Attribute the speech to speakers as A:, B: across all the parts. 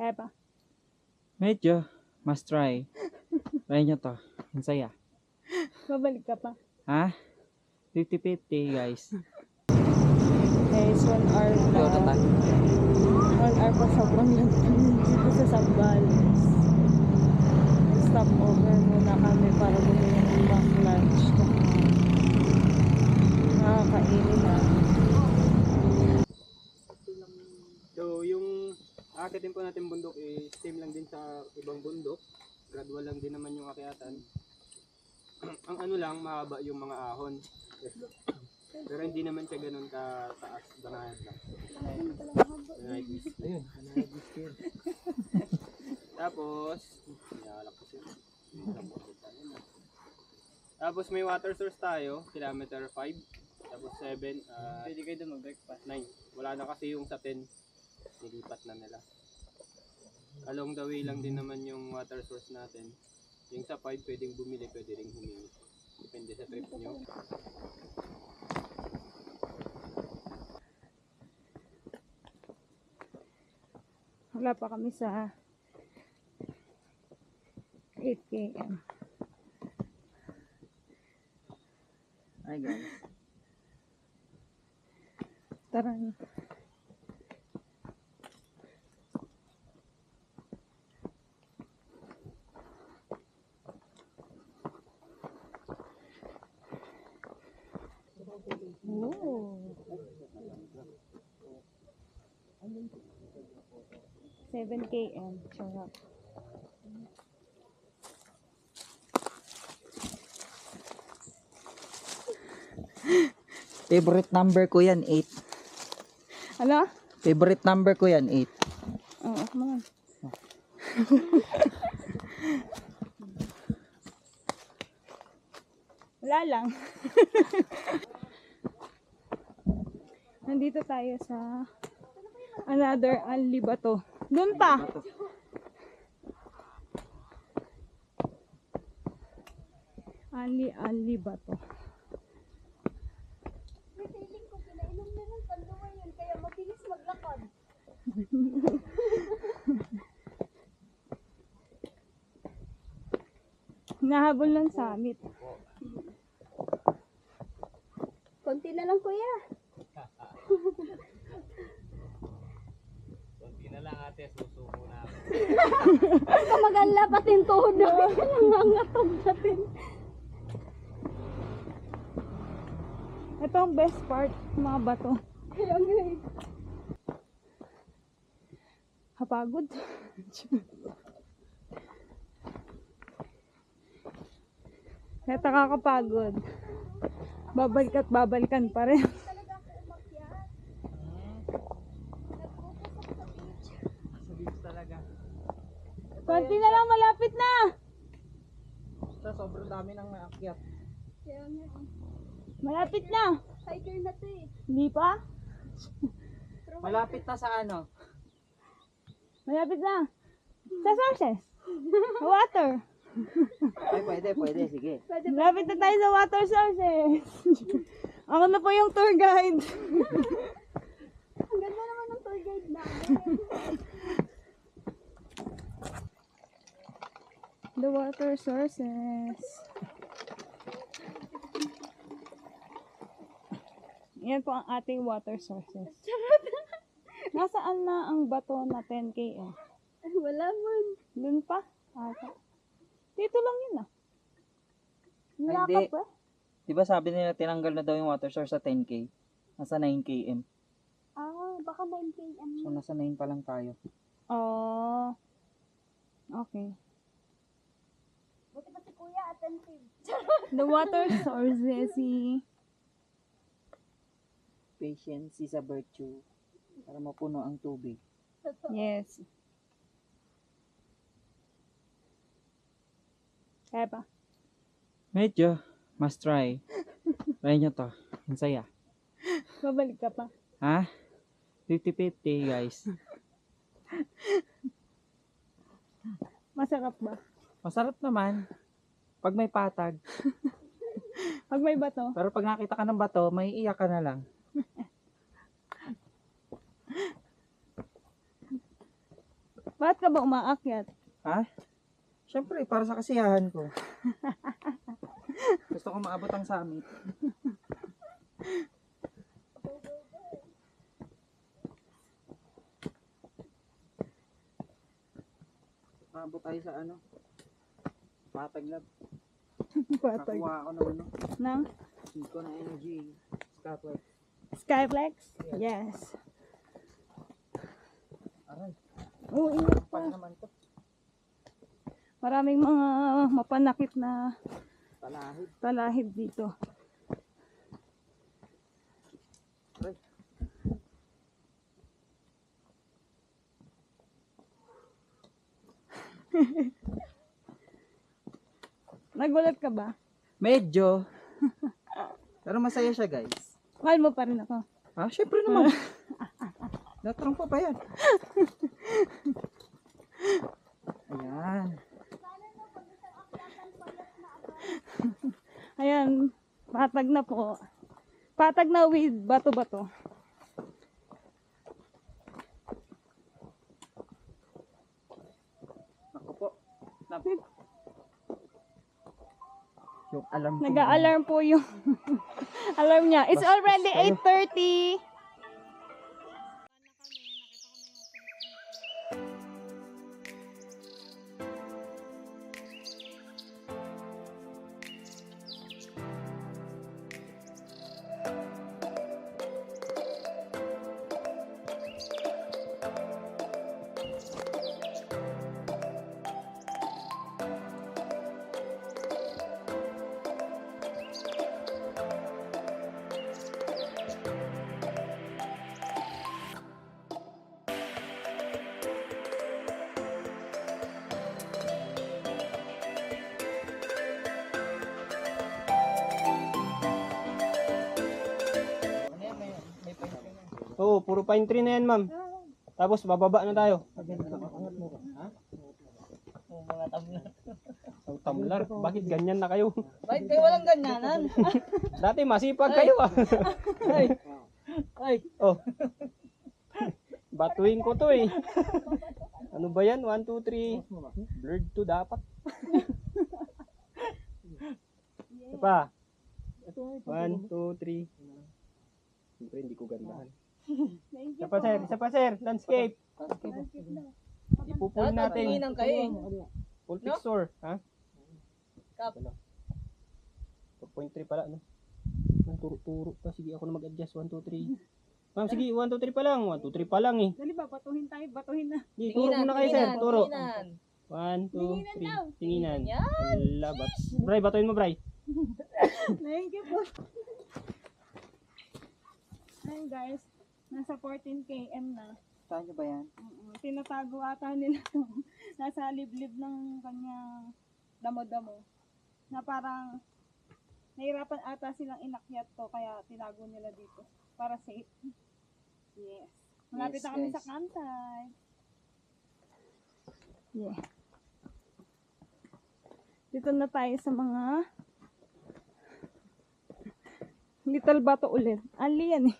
A: Kaya pa?
B: Medyo. Must try. Try nyo to. Ang saya.
A: Babalik ka pa?
B: Ha? 50-50 guys.
A: Guys, 1 hour na. 1 hour pa sobrang dito sa Sambales. Stop over muna kami para bumili ng back lunch. Nakakainin na.
C: So, yung aakitin po natin bundok is same lang din sa ibang bundok. Gradual lang din naman yung akyatan. Ang ano lang, mahaba yung mga ahon. Pero hindi naman siya ganun kataas. Banayad lang. Ayun, tapos, tapos may water source tayo, kilometer 5. Tapos 7, pwede kayo doon mag-breakfast. 9, wala na kasi yung sa 10. Nilipat na nila. Along the way lang din naman yung water source natin. Yung sa 5 pwedeng bumili, pwede rin humingi. Depende sa trip nyo.
A: Wala pa kami sa 8 km.
B: Hi guys.
A: Tara na. Oh. 7 km. Sarap.
B: Favorite number ko yan, 8.
A: Ano?
B: Favorite number ko yan, 8.
A: Oo, man. Wala lang. Nandito tayo sa another Alibato. Doon pa. Alibato.
D: Feeling ko pinainom na ng panluwa yun, kaya mabilis maglakad.
A: Nahabol ng summit.
D: Konti na lang, kuya.
C: Kunti na lang ate, susuko na ako.
D: Huwag ka mag-alala, pati yung tuhod namin. Nangangatog natin.
A: Ito ang best part, mga bato.
D: Kaya nga eh.
A: Kapagod. Kaya nakakapagod. Babalik at babalikan pa rin.
D: Talaga ako umakyat. Nagpupusok sa beach.
B: Sa beach talaga.
A: Konti na lang, malapit na.
B: Sa sobrang dami ng naakyat.
D: Kaya nga eh.
A: Malapit na.
D: Hiker na to eh.
A: Hindi pa?
B: Malapit na sa ano?
A: Malapit na. Sa sources. Sa water.
B: Ay, pwede, sige.
D: Pwede ba?
A: Malapit na tayo sa water sources. Ako na po yung tour guide.
D: Ang ganda naman ng tour guide namin.
A: The water sources. Yan po ang ating water sources. Nasaan na ang bato na 10 km?
D: Wala man.
A: Doon pa? Ata. Dito lang yun ah.
B: Ay,
A: Nilakap
B: di.
A: eh.
B: Diba sabi nila tinanggal na daw yung water source sa 10K? Nasa 9 km.
D: Ah, baka 9 km.
B: So nasa 9 pa lang tayo.
A: Oh. Okay.
D: Buti pa si kuya, attentive.
A: The water sources.
B: Patience is a virtue. Para mapuno ang tubig.
A: Yes. Kaya pa?
B: Medyo. Must try. Try nyo to. Ang saya.
A: Babalik ka pa?
B: Ha? 50-50 guys.
A: Masarap ba?
B: Masarap naman. Pag may patag.
A: Pag may bato?
B: Pero pag nakita ka ng bato, may iyak ka na lang.
A: Bakit ka ba umaakyat?
B: Ha? Siyempre, para sa kasiyahan ko. Gusto ko maabot ang summit. Maabot tayo sa ano? Patag lab.
A: Patag.
B: Nakuha ako ng ano?
A: Nang
B: Hindi ko na energy. Scotland.
A: Skyflex? Yes.
B: Aray,
A: Oo, ingat
B: pa
A: pa.
B: naman to.
A: Maraming mga mapanakit na
B: Talahid.
A: talahib dito.
B: Aray.
A: Nagulat ka ba?
B: Medyo. Pero masaya siya, guys.
A: Mahal mo pa rin ako.
B: Ah, syempre naman. Natrangpa pa yan. Ayan.
A: Ayan, patag na po. Patag na with bato-bato.
B: Ako po. Yung alam ko.
A: Nag-a-alarm po yung alarm niya. It's already 8:30.
C: Oo, puro pine tree na yan, ma'am. Tapos bababa na tayo. Ha? Ang tamlar. Bakit ganyan na kayo?
A: Bakit kayo walang ganyanan?
C: Dati masipag kayo ah.
A: Ay,
C: Oh. Batuhin ko to eh. Ano ba yan? 1, 2, 3. Blurred to dapat. Ito pa. 1, 2, 3. Siyempre hindi ko gandahan. Isa pa sir. Landscape. Ipupul natin. Full picture. Ha?
A: Kap.
C: 4.3 pala. Ano? Turo pa. Sige ako na mag-adjust. 1, 2, 3. Ma'am, sige. 1, 2, 3 pa lang. 1, 2, 3 pa lang eh.
A: dali ba, batuhin tayo, batuhin na.
C: Sige, turo muna kayo sir. Turo. 1, 2, 3. Tinginan. Labat. Bray, batuhin mo, Bray.
A: Thank you po. Ayun guys, nasa 14 km na.
B: Saan nyo ba yan?
A: Tinatago ata nila to. Nasa liblib ng kanyang damo-damo. Na parang nahirapan ata silang inakyat to kaya tinago nila dito. Para safe. Yes. Malapit
B: Yes,
A: na kami
B: guys.
A: sa Kantay. Yeah. Dito na tayo sa mga little bato ulit. Ali yan eh.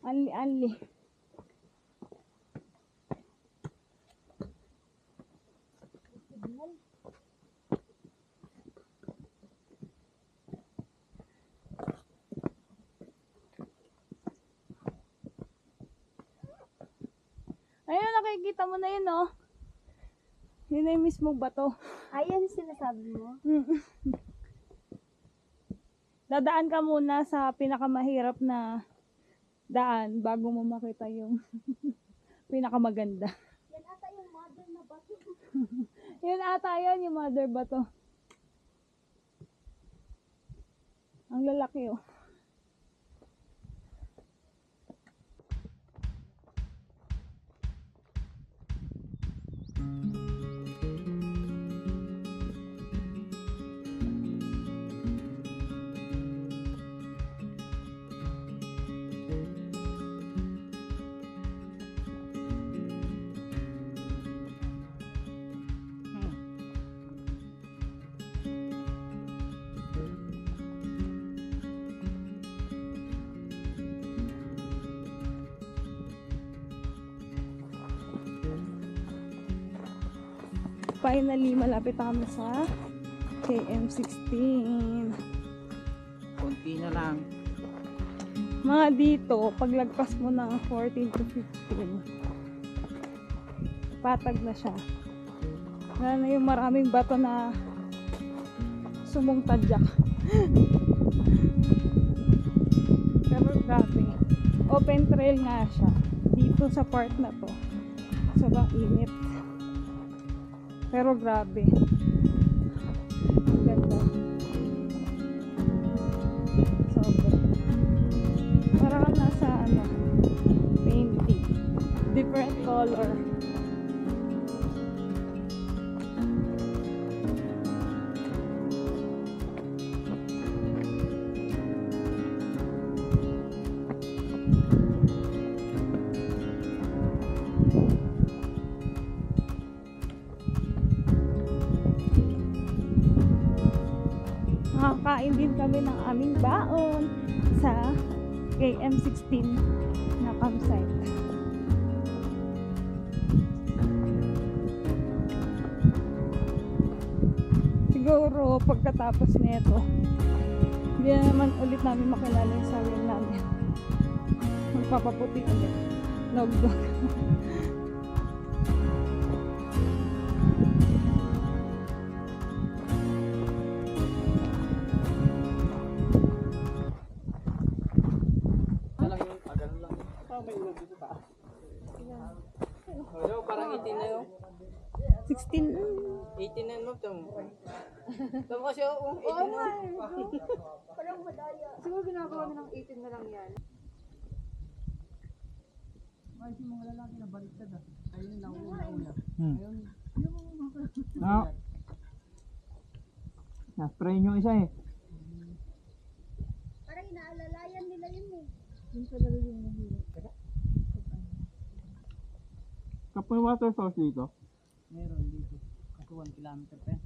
A: Ali. Ayun, nakikita mo na yun, oh. Yun na yung mismong bato.
D: Ayan sinasabi mo.
A: Dadaan ka muna sa pinakamahirap na daan bago mo makita yung pinakamaganda.
D: Yan ata yung mother na bato.
A: Yun ata yun, yung mother bato. Ang lalaki, oh. Finally, malapit na kami sa KM16.
B: Konti na lang.
A: Mga dito, paglagpas mo ng 14 to 15, patag na siya. Wala na yung maraming bato na sumungtadyak. Pero grabe. Open trail nga siya. Dito sa part na to. Sobrang init. Pero grabe. Ganda. Sobrang. Para ka nasa painting. Different color. Nakakain din kami ng aming baon sa KM16 na campsite. Siguro pagkatapos nito, hindi na naman ulit namin makilala yung sarili namin. Magpapaputi ulit. Nogdog.
C: Hello, parang 18 na yun.
A: 16.
C: 18 na yun, Tom. Tom kasi ako, 18 na.
D: Siguro ginagawa na ng 18 na lang yan.
B: Na-spray nyo isa eh.
D: Parang inaalalayan nila yun eh.
B: Kapoy water source dito.
C: Meron dito. Kasi 1 kilometer pa yan.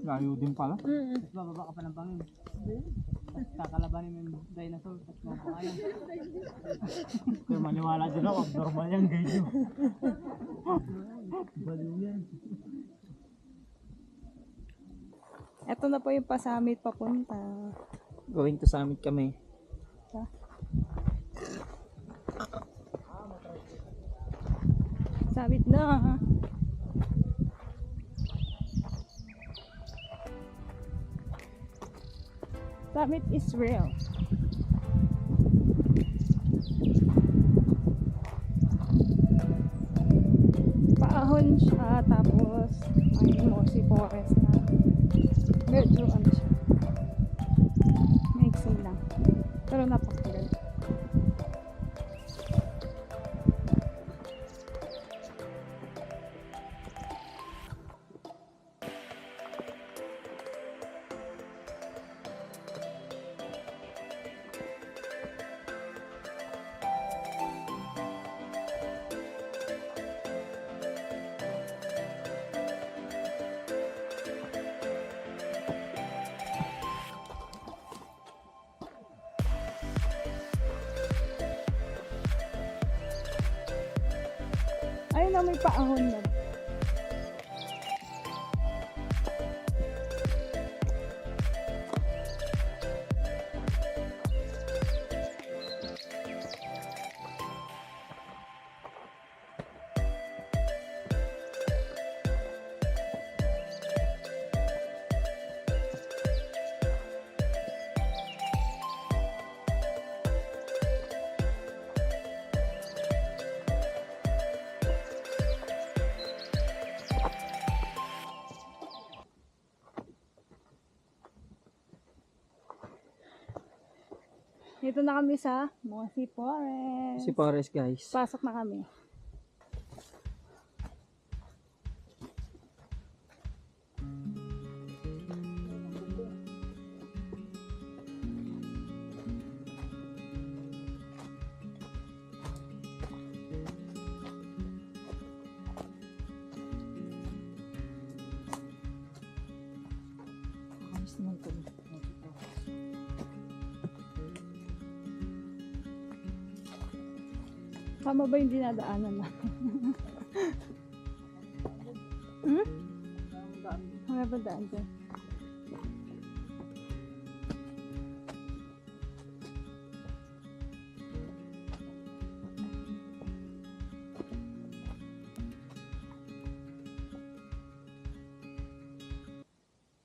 B: Layo din pala.
C: Tapos bababa ka pa ng bangin. Tapos kakalabanin mo yung dinosaur. Tapos mababa yan.
B: Kaya maniwala din ako, abnormal yan guys. Baliw yan.
A: Ito na po yung pa-summit papunta.
B: Going to summit kami.
A: Summit na. Summit is real. Paahon siya, tapos may mossy forest na medyo ano siya, maiksi lang, pero napakaganda. Ayun na, may paahon na. Dito na kami sa Mossy Forest.
B: Si Forest guys.
A: Pasok na kami. Tama ba yung dinadaanan na? Wala ba daan dyan?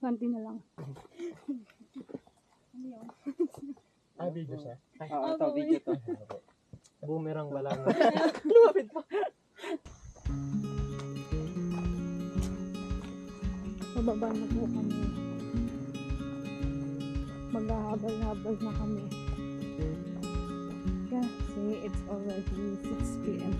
D: Ganti na lang.
C: Video siya.
B: Oo, ito, video to.
C: Boomerang wala na.
A: Pababa na po kami. Maghahabal-habal na kami. Kasi it's already 6 p.m.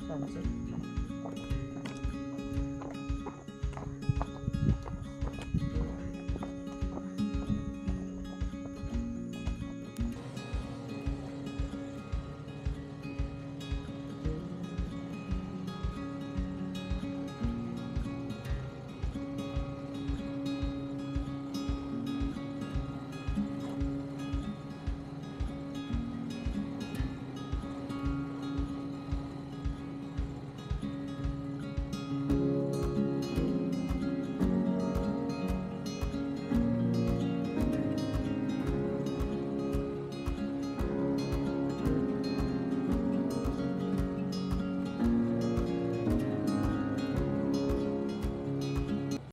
B: Sunset.